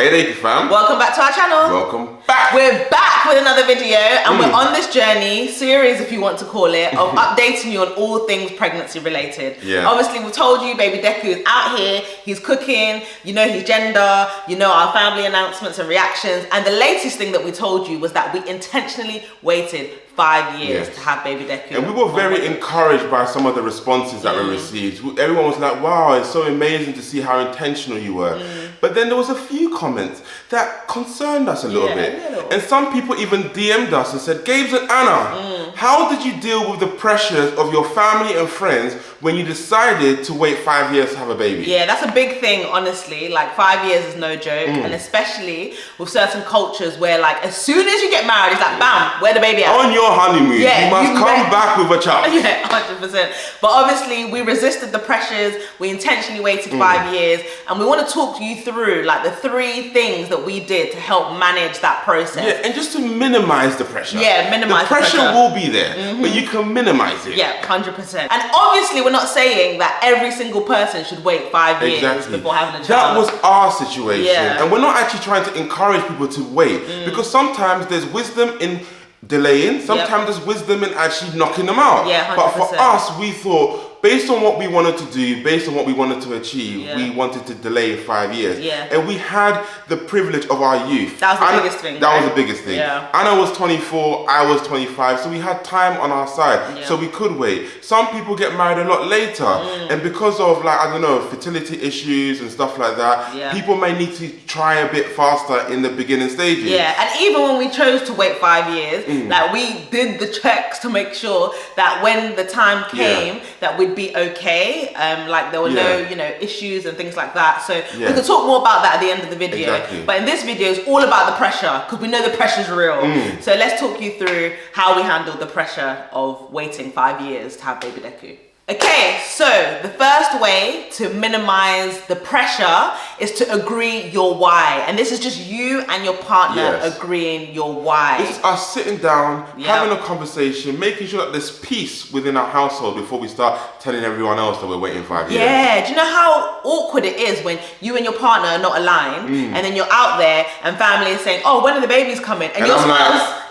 Hey there, fam. Welcome back to our channel. Welcome back. We're back with another video and we're on this journey, series if you want to call it, of updating you on all things pregnancy related. Yeah. Obviously, we've told you baby Deku is out here, he's cooking, you know his gender, you know our family announcements and reactions. And the latest thing that we told you was that we intentionally waited 5 years to have baby Deku. And we were very encouraged by some of the responses that we received. Everyone was like, wow, it's so amazing to see how intentional you were. But then there was a few comments that concerned us a little bit. And some people even DM'd us and said, Gabes and Anna, how did you deal with the pressures of your family and friends when you decided to wait 5 years to have a baby? Yeah, that's a big thing, honestly. Like 5 years is no joke. And especially with certain cultures where like as soon as you get married, it's like, bam, where the baby at? On your honeymoon, you must come back with a child. Yeah, 100%. But obviously we resisted the pressures. We intentionally waited 5 years, and we want to talk you through like the 3 things that we did to help manage that process. Yeah, and just to minimize the pressure. Yeah, minimize the pressure. Will be there, but you can minimize it. Yeah, 100%. And obviously we're not saying that every single person should wait 5 years before having a child. That was our situation. Yeah. And we're not actually trying to encourage people to wait, because sometimes there's wisdom in delaying, sometimes there's wisdom in actually knocking them out. Yeah, 100%. But for us, we thought, based on what we wanted to do, based on what we wanted to achieve, we wanted to delay 5 years. Yeah. And we had the privilege of our youth. That was the biggest thing. That was the biggest thing. Yeah. Anna was 24, I was 25, so we had time on our side, so we could wait. Some people get married a lot later, and because of like, I don't know, fertility issues and stuff like that, people may need to try a bit faster in the beginning stages. Yeah, and even when we chose to wait 5 years, like we did the checks to make sure that when the time came, that we'd be okay, like there were no, you know, issues and things like that. So we could talk more about that at the end of the video. But in this video, it's all about the pressure, because we know the pressure's real. So let's talk you through how we handled the pressure of waiting 5 years to have baby Deku. Okay, so the first way to minimize the pressure is to agree your why. And this is just you and your partner agreeing your why. This is us sitting down, having a conversation, making sure that there's peace within our household before we start telling everyone else that we're waiting 5 years. Yeah, do you know how awkward it is when you and your partner are not aligned, and then you're out there and family is saying, oh, when are the babies coming? And you're like,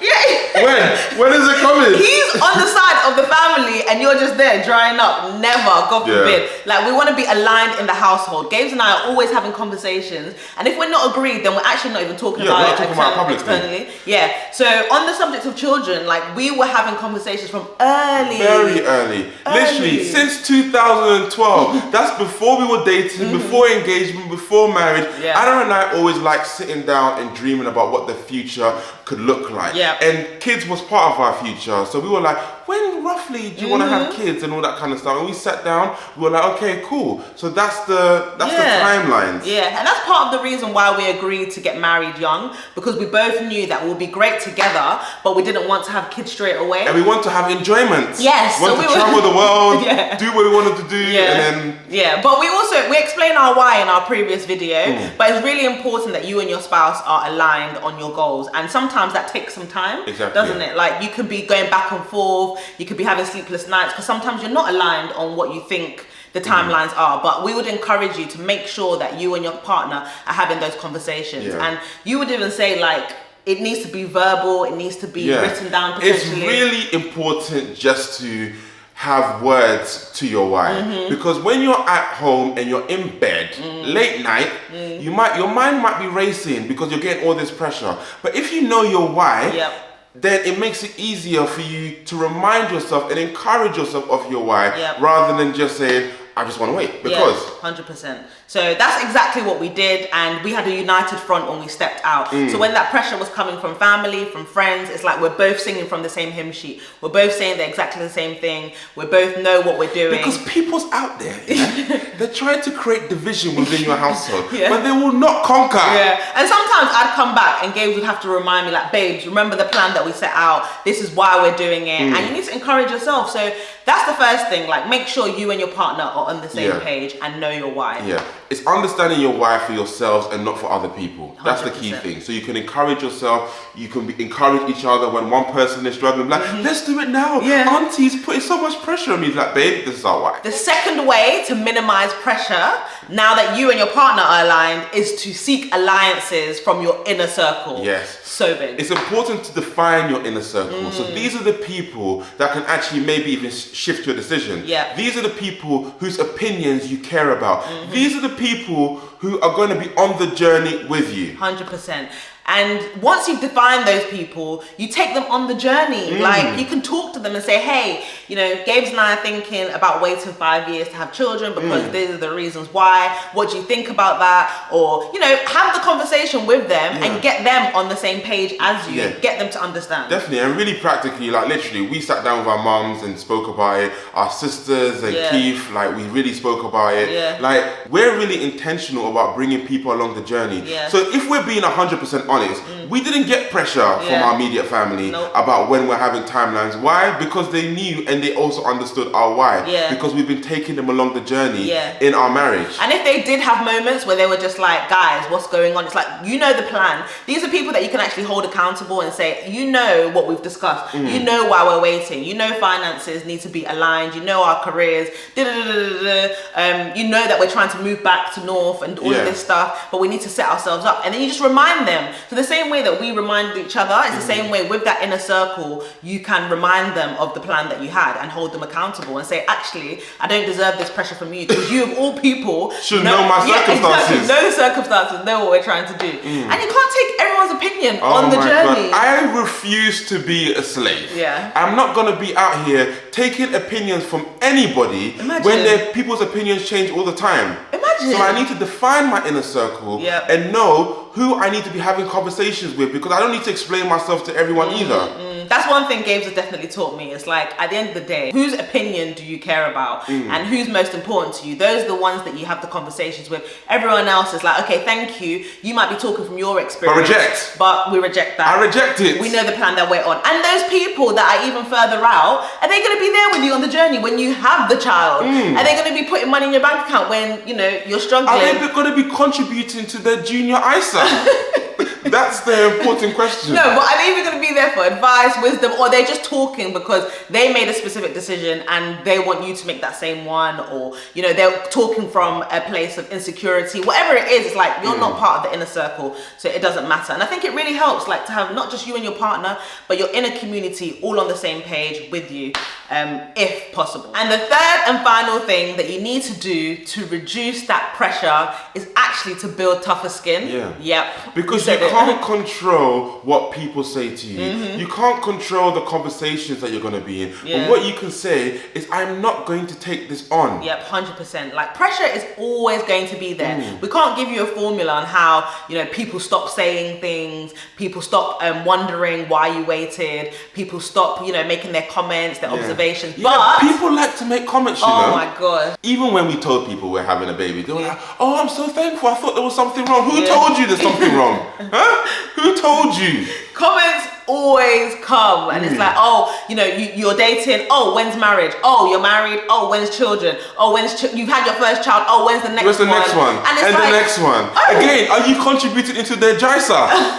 when is it coming? He's on the side of the family and you're just there drying up. Never, God forbid. Like, we want to be aligned in the household. Gabes and I are always having conversations, and if we're not agreed, then we're actually not even talking about it externally. Yeah. So on the subject of children, like we were having conversations from early. Very early. Literally since 2012. That's before we were dating, before engagement, before marriage. Anna and I always like sitting down and dreaming about what the future could look like. And kids was part of our future. So we were like, when roughly do you want to have kids and all that kind of stuff? And we sat down, we were like, okay, cool. So that's the timelines. Yeah, and that's part of the reason why we agreed to get married young, because we both knew that we'll be great together, but we didn't want to have kids straight away. And we want to have enjoyment. Yes. We want to travel the world, do what we wanted to do, and then... but we explain our why in our previous video, but it's really important that you and your spouse are aligned on your goals. And sometimes that takes some time, doesn't it? Like you could be going back and forth, you could be having sleepless nights, because sometimes you're not aligned on what you think the timelines are. But we would encourage you to make sure that you and your partner are having those conversations. And you would even say like, it needs to be verbal, it needs to be written down potentially. It's really important just to have words to your why, because when you're at home and you're in bed late night, your mind might be racing because you're getting all this pressure. But if you know your why, then it makes it easier for you to remind yourself and encourage yourself of your why, rather than just saying, I just want to wait, because 100%. So that's exactly what we did, and we had a united front when we stepped out. So when that pressure was coming from family, from friends, it's like we're both singing from the same hymn sheet. We're both saying exactly the same thing. We both know what we're doing. Because people's out there, they're trying to create division within your household, but they will not conquer. And sometimes I'd come back and Gabes would have to remind me like, babes, remember the plan that we set out? This is why we're doing it. And you need to encourage yourself. So That's the first thing. Like, make sure you and your partner are on the same page and know your why. Yeah, it's understanding your why for yourselves and not for other people. That's 100%. the key thing. So you can encourage yourself, you can encourage each other when one person is struggling, like, let's do it now. Yeah. Auntie's putting so much pressure on me. It's like, babe, this is our why. The second way to minimize pressure, now that you and your partner are aligned, is to seek alliances from your inner circle. Yes. So big. It's important to define your inner circle. So these are the people that can actually maybe even shift your decision. Yeah. These are the people whose opinions you care about. These are the people who are going to be on the journey with you. 100%. And once you've defined those people, you take them on the journey. Like, you can talk to them and say, hey, you know, Gabes and I are thinking about waiting 5 years to have children because these are the reasons why. What do you think about that? Or, you know, have the conversation with them and get them on the same page as you. Yeah. Get them to understand. Definitely, and really practically, like literally, we sat down with our mums and spoke about it. Our sisters and Keith, like, we really spoke about it. Yeah. Like, we're really intentional about bringing people along the journey. Yeah. So if we're being 100% honest, we didn't get pressure from our immediate family about when we're having timelines. Why? Because they knew and they also understood our why. Yeah. Because we've been taking them along the journey in our marriage. And if they did have moments where they were just like, guys, what's going on? It's like, you know the plan. These are people that you can actually hold accountable and say, you know what we've discussed. You know why we're waiting. You know finances need to be aligned. You know our careers. You know that we're trying to move back to North and all of this stuff, but we need to set ourselves up. And then you just remind them. So the same way that we remind each other, it's the same way with that inner circle, you can remind them of the plan that you had and hold them accountable and say, actually, I don't deserve this pressure from you because you of all people should know my circumstances. Exactly, know the circumstances, know what we're trying to do. And you can't take everyone's opinion on the journey. God. I refuse to be a slave. Yeah. I'm not going to be out here taking opinions from anybody when people's opinions change all the time. Imagine. So I need to define my inner circle and know who I need to be having conversations with, because I don't need to explain myself to everyone either. That's one thing Gabes has definitely taught me. It's like, at the end of the day, whose opinion do you care about and who's most important to you? Those are the ones that you have the conversations with. Everyone else is like, okay, thank you. You might be talking from your experience. But we reject that. I reject it. We know the plan that we're on. And those people that are even further out, are they going to be there with you on the journey when you have the child? Are they going to be putting money in your bank account when, you know, you're struggling? Are they going to be contributing to their junior ISA? That's the important question. No, but are they even going to be there for advice, wisdom, or they're just talking because they made a specific decision and they want you to make that same one, or, you know, they're talking from a place of insecurity, whatever it is. It's like, you're not part of the inner circle, so it doesn't matter. And I think it really helps, like, to have not just you and your partner, but your inner community all on the same page with you, if possible. And the third and final thing that you need to do to reduce that pressure is actually to build tougher skin. Yep. Because you can't control what people say to you. You can't control the conversations that you're going to be in. But what you can say is, I'm not going to take this on. Yep, 100%. Like, pressure is always going to be there. We can't give you a formula on how, you know, people stop saying things, people stop wondering why you waited, people stop, you know, making their comments, their observations. But people like to make comments, you know. Oh my God. Even when we told people we're having a baby, they were like, oh, I'm so thankful. I thought there was something wrong. Who told you there's something wrong? Huh? Who told you? Comments always come, and it's like, oh, you know, you're dating. Oh, when's marriage? Oh, you're married. Oh, when's children? Oh, you've had your first child? Oh, when's the next one? Where's the next one? And it's the next one. Oh. Again, are you contributing into their JISA?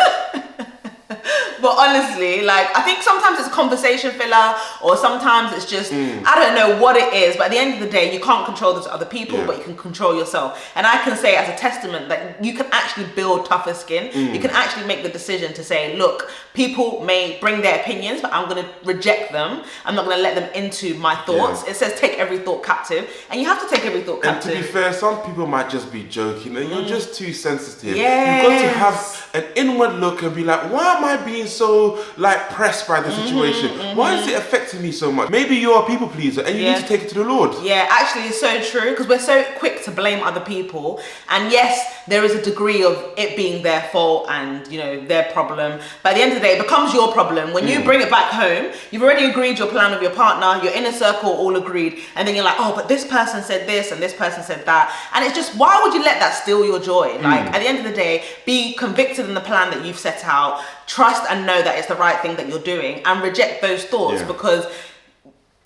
But honestly, like, I think sometimes it's conversation filler, or sometimes it's just, I don't know what it is, but at the end of the day, you can't control those other people, but you can control yourself. And I can say as a testament that you can actually build tougher skin. You can actually make the decision to say, look, people may bring their opinions, but I'm going to reject them. I'm not going to let them into my thoughts. It says take every thought captive, and you have to take every thought captive. And to be fair, some people might just be joking, and you're just too sensitive. Yes. You've got to have an inward look and be like, why am I being so, like, pressed by the situation? Why is it affecting me so much? Maybe you're a people pleaser and you need to take it to the Lord. Yeah, actually it's so true, because we're so quick to blame other people. And yes, there is a degree of it being their fault and, you know, their problem. But at the end of the day, it becomes your problem. When you bring it back home, you've already agreed your plan with your partner, your inner circle all agreed. And then you're like, oh, but this person said this and this person said that. And it's just, why would you let that steal your joy? Like, at the end of the day, be convicted in the plan that you've set out. Trust and know that it's the right thing that you're doing, and reject those thoughts, because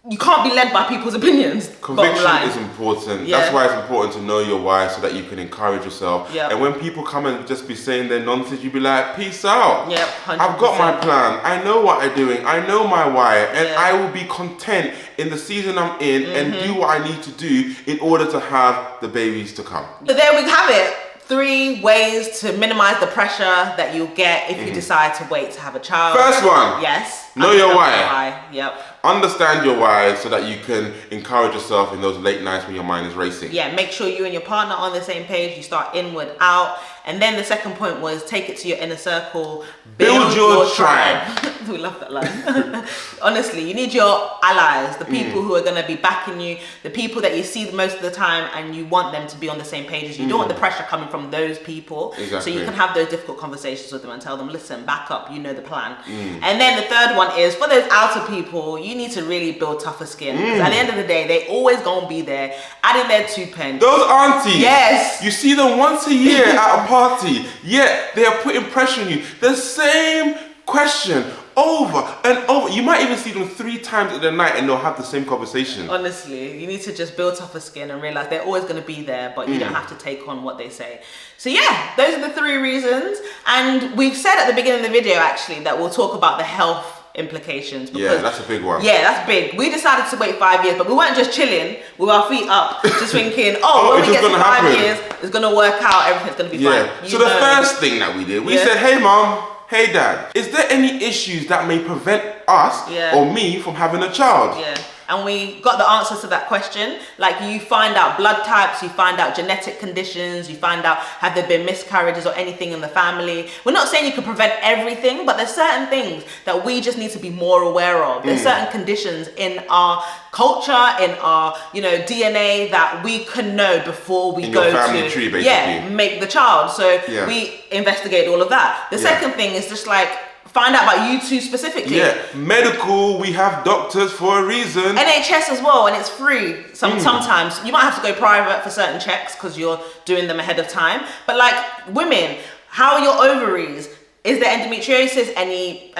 you can't be led by people's opinions. Conviction is important. Yeah. That's why it's important to know your why so that you can encourage yourself. Yep. And when people come and just be saying their nonsense, you be like, peace out. Yep, 100%. I've got my plan. I know what I'm doing. I know my why. And I will be content in the season I'm in and do what I need to do in order to have the babies to come. So there we have it. 3 ways to minimize the pressure that you'll get if you decide to wait to have a child. First one. Yes. Know your why. Yep. Understand your why so that you can encourage yourself in those late nights when your mind is racing. Yeah, make sure you and your partner are on the same page. You start inward, out. And then the second point was take it to your inner circle. Build your tribe. We love that line. Honestly, you need your allies, the people who are going to be backing you, the people that you see most of the time, and you want them to be on the same page as you. You don't want the pressure coming from those people. Exactly. So you can have those difficult conversations with them and tell them, listen, back up, you know the plan. And then the third one is for those outer people, you need to really build tougher skin. Because at the end of the day, they always going to be there, adding their 2 pence. Those aunties. Yes. You see them once a year at a party, yet they are putting pressure on you. The same question over and over. You might even see them 3 times in the night and they'll have the same conversation. Honestly, you need to just build tougher skin and realize they're always going to be there, but you don't have to take on what they say. So yeah, those are the 3 reasons. And we've said at the beginning of the video actually that we'll talk about the health implications. Yeah, that's a big one. Yeah, that's big. We decided to wait 5 years, but we weren't just chilling with our feet up, just thinking, when we get to 5 years, it's going to work out, everything's going to be fine. So the first thing that we did, we said, hey mom, hey dad, is there any issues that may prevent us or me from having a child? Yeah. And we got the answers to that question. Like you find out blood types, you find out genetic conditions, you find out have there been miscarriages or anything in the family. We're not saying you can prevent everything, but there's certain things that we just need to be more aware of. There's certain conditions in our culture, in our DNA that we can know before we go your family to tree, basically. make the child. So we investigate all of that. The second thing is just like find out about you two specifically. Yeah, medical, we have doctors for a reason. NHS as well, and it's free. Sometimes you might have to go private for certain checks because you're doing them ahead of time. But like women, how are your ovaries? Is there endometriosis? Any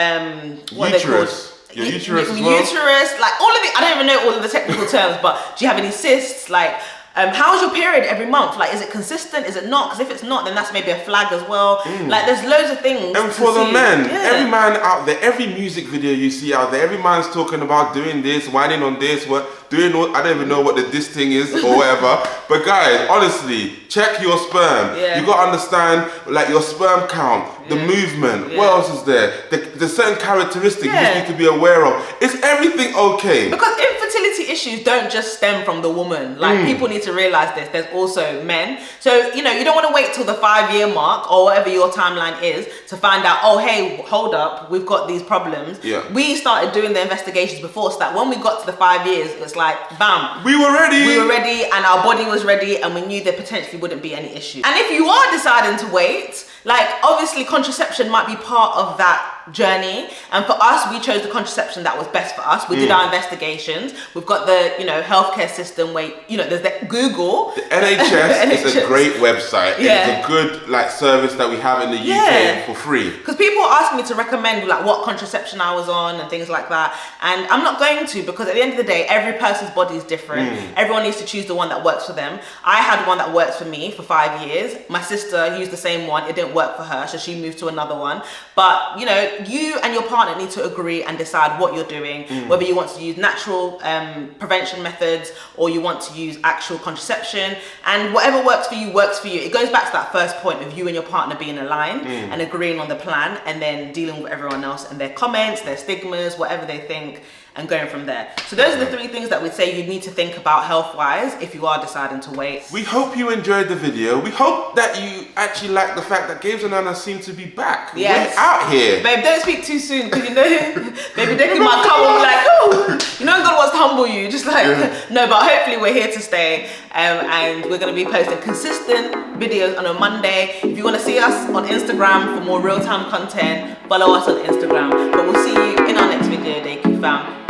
what uterus. are they called? Your uterus as well? Uterus, like all of the, I don't even know all of the technical terms, but do you have any cysts? Like, how's your period every month? Like, is it consistent? Is it not? Because if it's not, then that's maybe a flag as well. Like, there's loads of things. And for the men, every man out there, every music video you see out there, every man's talking about doing this, whining on this, I don't even know what this thing is or whatever. But guys, honestly, check your sperm. You got to understand, like, your sperm count, the movement. What else is there? There's certain characteristics you just need to be aware of. Is everything okay? Because infertility issues don't just stem from the woman. Like, people need to realize this. There's also men. So, you don't want to wait till the 5-year mark or whatever your timeline is to find out, oh, hey, hold up, we've got these problems. We started doing the investigations before so that when we got to the 5 years, it was like, bam. We were ready. We were ready and our body was ready and we knew there potentially wouldn't be any issue. And if you are deciding to wait, like, obviously contraception might be part of that journey, and for us we chose the contraception that was best for us. We did our investigations. We've got the healthcare system where there's the Google. The NHS is a great website. It's a good service that we have in the UK for free. Because people ask me to recommend what contraception I was on and things like that, and I'm not going to, because at the end of the day every person's body is different. Everyone needs to choose the one that works for them. I had one that worked for me for 5 years. My sister used the same one. It didn't work for her, so she moved to another one. But you and your partner need to agree and decide what you're doing, whether you want to use natural prevention methods or you want to use actual contraception, and whatever works for you works for you. It goes back to that first point of you and your partner being aligned and agreeing on the plan, and then dealing with everyone else and their comments, their stigmas, whatever they think, and going from there. So those are the 3 things that we'd say you need to think about health-wise if you are deciding to wait. We hope you enjoyed the video. We hope that you actually like the fact that Gabes and Anna seem to be back. Yes. We're out here. Babe, don't speak too soon, because baby Decky might come and be like, oh, God wants to humble you. Just like, no, but hopefully we're here to stay, and we're going to be posting consistent videos on a Monday. If you want to see us on Instagram for more real-time content, follow us on Instagram. But we'll see you in our next video, Decky fam.